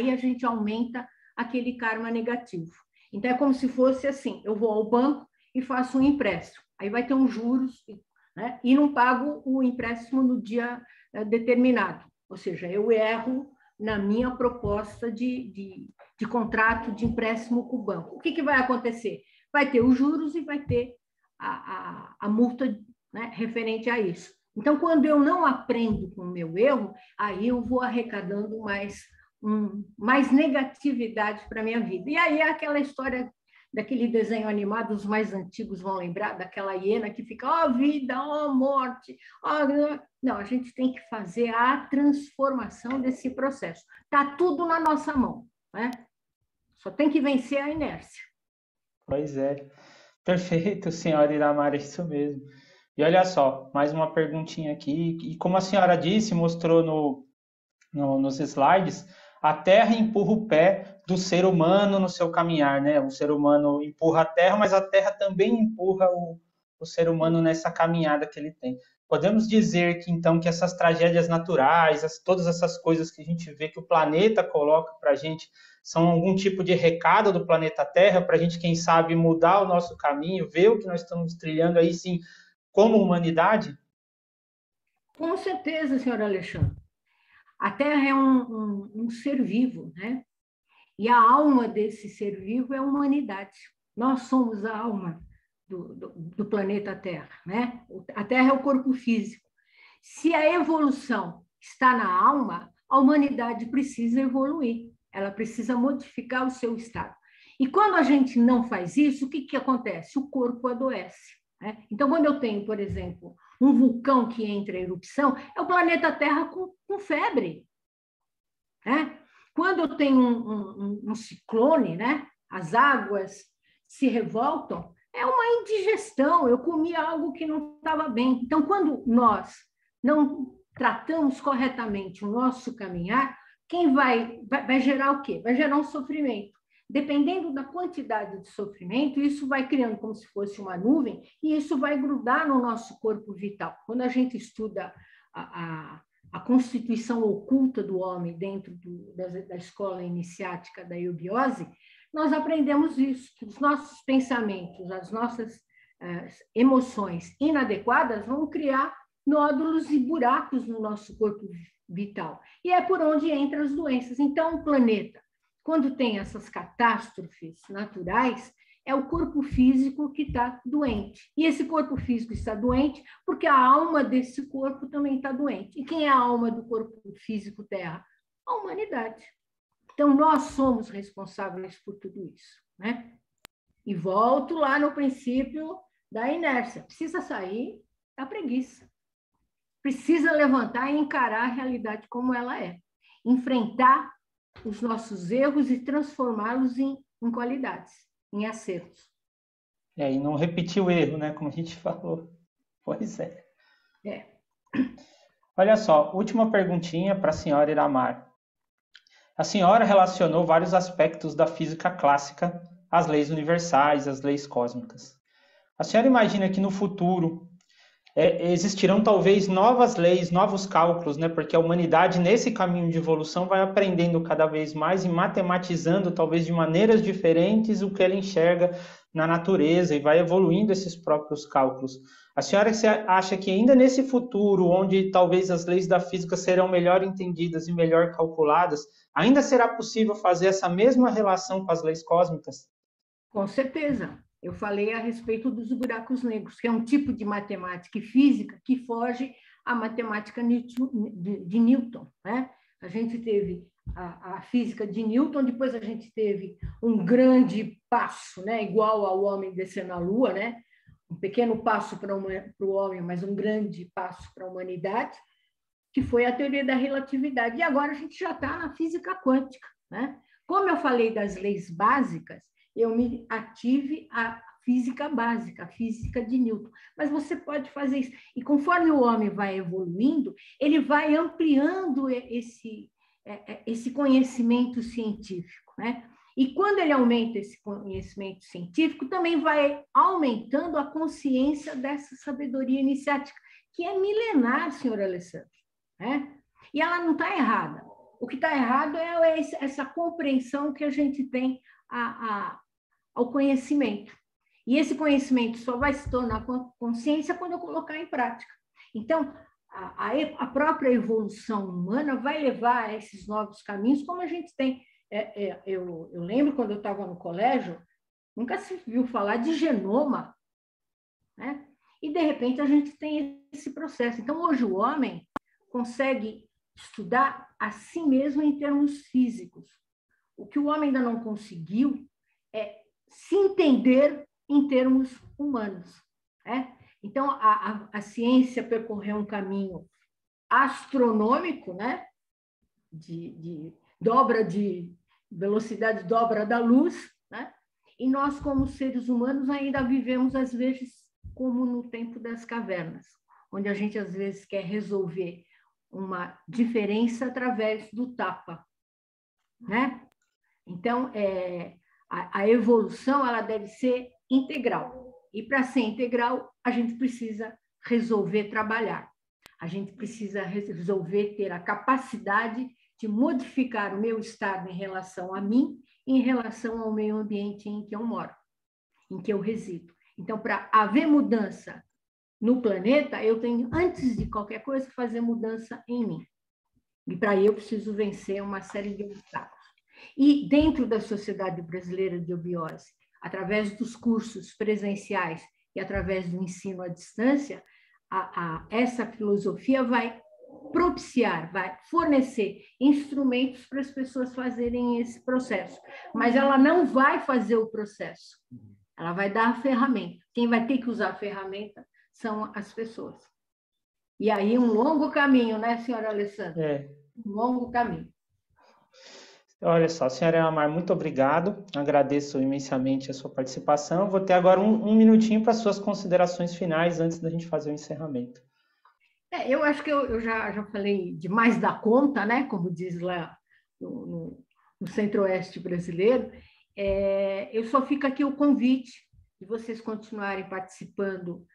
a gente aumenta aquele karma negativo. Então, é como se fosse assim, eu vou ao banco e faço um empréstimo. Aí vai ter uns juros, né? E não pago o empréstimo no dia determinado. Ou seja, eu erro na minha proposta de contrato de empréstimo com o banco. O que vai acontecer? Vai ter os juros e vai ter a multa, né, referente a isso. Então, quando eu não aprendo com o meu erro, aí eu vou arrecadando mais negatividade para a minha vida. E aí é aquela história daquele desenho animado, os mais antigos vão lembrar, daquela hiena que fica, ó vida, ó morte, ó... Não, a gente tem que fazer a transformação desse processo. Está tudo na nossa mão, né? Só tem que vencer a inércia. Pois é. Perfeito, senhora Iramar, é isso mesmo. E olha só, mais uma perguntinha aqui. E como a senhora disse, mostrou nos slides, a Terra empurra o pé do ser humano no seu caminhar, né? O ser humano empurra a Terra, mas a Terra também empurra o ser humano nessa caminhada que ele tem. Podemos dizer que, então, que essas tragédias naturais, todas essas coisas que a gente vê que o planeta coloca para a gente, são algum tipo de recado do planeta Terra para a gente, quem sabe, mudar o nosso caminho, ver o que nós estamos trilhando aí, sim, como humanidade? Com certeza, senhor Alexandre. A Terra é um ser vivo, né? E a alma desse ser vivo é a humanidade. Nós somos a alma do planeta Terra, né? A Terra é o corpo físico. Se a evolução está na alma, a humanidade precisa evoluir, ela precisa modificar o seu estado. E quando a gente não faz isso, o que acontece? O corpo adoece, né? Então, quando eu tenho, por exemplo, um vulcão que entra em erupção, é o planeta Terra com febre, né? Quando eu tenho um ciclone, né? As águas se revoltam, é uma indigestão, eu comi algo que não estava bem. Então, quando nós não tratamos corretamente o nosso caminhar, quem vai gerar o quê? Vai gerar um sofrimento. Dependendo da quantidade de sofrimento, isso vai criando como se fosse uma nuvem e isso vai grudar no nosso corpo vital. Quando a gente estuda a constituição oculta do homem dentro da escola iniciática da eubiose, nós aprendemos isso, que os nossos pensamentos, as nossas emoções inadequadas vão criar nódulos e buracos no nosso corpo vital. E é por onde entram as doenças. Então, o planeta, quando tem essas catástrofes naturais, é o corpo físico que está doente. E esse corpo físico está doente porque a alma desse corpo também está doente. E quem é a alma do corpo físico Terra? A humanidade. Então, nós somos responsáveis por tudo isso, né? E volto lá no princípio da inércia. Precisa sair da preguiça. Precisa levantar e encarar a realidade como ela é. Enfrentar os nossos erros e transformá-los em qualidades, em acertos. E não repetir o erro, né? Como a gente falou. Pois é. Olha só, última perguntinha para a senhora Iramar. A senhora relacionou vários aspectos da física clássica às leis universais, às leis cósmicas. A senhora imagina que no futuro existirão talvez novas leis, novos cálculos, né? Porque a humanidade, nesse caminho de evolução, vai aprendendo cada vez mais e matematizando, talvez de maneiras diferentes, o que ela enxerga na natureza e vai evoluindo esses próprios cálculos. A senhora acha que ainda nesse futuro, onde talvez as leis da física serão melhor entendidas e melhor calculadas, ainda será possível fazer essa mesma relação com as leis cósmicas? Com certeza. Eu falei a respeito dos buracos negros, que é um tipo de matemática e física que foge à matemática de Newton, né? A gente teve a física de Newton, depois a gente teve um grande passo, né? Igual ao homem descer na Lua, né? Um pequeno passo para o homem, mas um grande passo para a humanidade, que foi a teoria da relatividade. E agora a gente já está na física quântica, né? Como eu falei das leis básicas, eu me ative à física básica, a física de Newton. Mas você pode fazer isso. E conforme o homem vai evoluindo, ele vai ampliando esse conhecimento científico, né? E quando ele aumenta esse conhecimento científico, também vai aumentando a consciência dessa sabedoria iniciática, que é milenar, senhor Alessandro, né? E ela não está errada. O que está errado é essa compreensão que a gente tem ao conhecimento. E esse conhecimento só vai se tornar consciência quando eu colocar em prática. Então, a própria evolução humana vai levar a esses novos caminhos, como a gente tem. Eu lembro quando eu estava no colégio, nunca se viu falar de genoma, né? E, de repente, a gente tem esse processo. Então, hoje o homem consegue estudar a si mesmo em termos físicos. O que o homem ainda não conseguiu é se entender em termos humanos, né? Então, a ciência percorreu um caminho astronômico, né? De dobra de velocidade, dobra da luz, né? E nós, como seres humanos, ainda vivemos, às vezes, como no tempo das cavernas, onde a gente, às vezes, quer resolver uma diferença através do tapa, né? Então, a evolução ela deve ser integral. E, para ser integral, a gente precisa resolver trabalhar. A gente precisa resolver ter a capacidade de modificar o meu estado em relação a mim, em relação ao meio ambiente em que eu moro, em que eu resido. Então, para haver mudança no planeta, eu tenho, antes de qualquer coisa, fazer mudança em mim. E, para isso, eu preciso vencer uma série de obstáculos. E dentro da Sociedade Brasileira de Eubiose, através dos cursos presenciais e através do ensino à distância, essa filosofia vai propiciar, vai fornecer instrumentos para as pessoas fazerem esse processo. Mas ela não vai fazer o processo, ela vai dar a ferramenta. Quem vai ter que usar a ferramenta são as pessoas. E aí um longo caminho, né, senhora Alessandra? Um longo caminho. Olha só, senhora Iramar, muito obrigado. Agradeço imensamente a sua participação. Vou ter agora um minutinho para suas considerações finais antes da gente fazer o encerramento. Eu acho que eu já falei demais da conta, né? Como diz lá no Centro-Oeste brasileiro. Eu só fico aqui o convite de vocês continuarem participando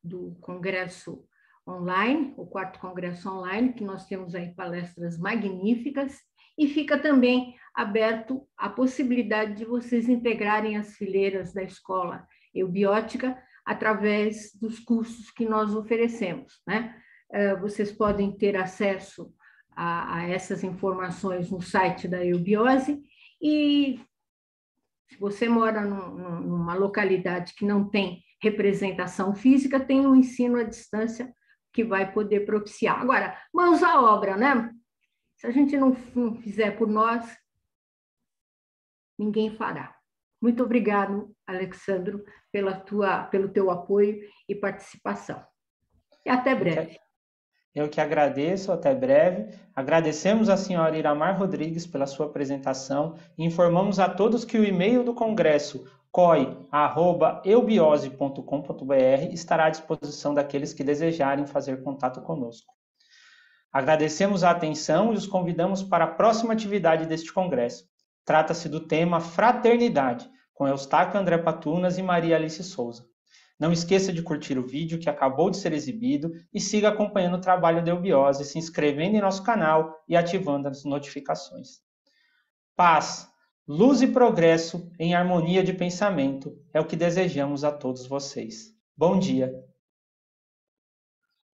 do Congresso Online, o 4º Congresso Online, que nós temos aí palestras magníficas, e fica também aberto a possibilidade de vocês integrarem as fileiras da escola eubiótica através dos cursos que nós oferecemos, né? Vocês podem ter acesso a essas informações no site da Eubiose e Se você mora numa localidade que não tem representação física, tem um ensino à distância que vai poder propiciar. Agora, mãos à obra, né? Se a gente não fizer por nós, ninguém fará. Muito obrigado, Alexandro, pelo teu apoio e participação. E até breve. Eu que agradeço, até breve. Agradecemos à senhora Iramar Rodrigues pela sua apresentação e informamos a todos que o e-mail do Congresso coi@eubiose.com.br estará à disposição daqueles que desejarem fazer contato conosco. Agradecemos a atenção e os convidamos para a próxima atividade deste congresso. Trata-se do tema Fraternidade, com Eustáquio André Patunas e Maria Alice Souza. Não esqueça de curtir o vídeo que acabou de ser exibido e siga acompanhando o trabalho da Eubiose, se inscrevendo em nosso canal e ativando as notificações. Paz, luz e progresso em harmonia de pensamento é o que desejamos a todos vocês. Bom dia!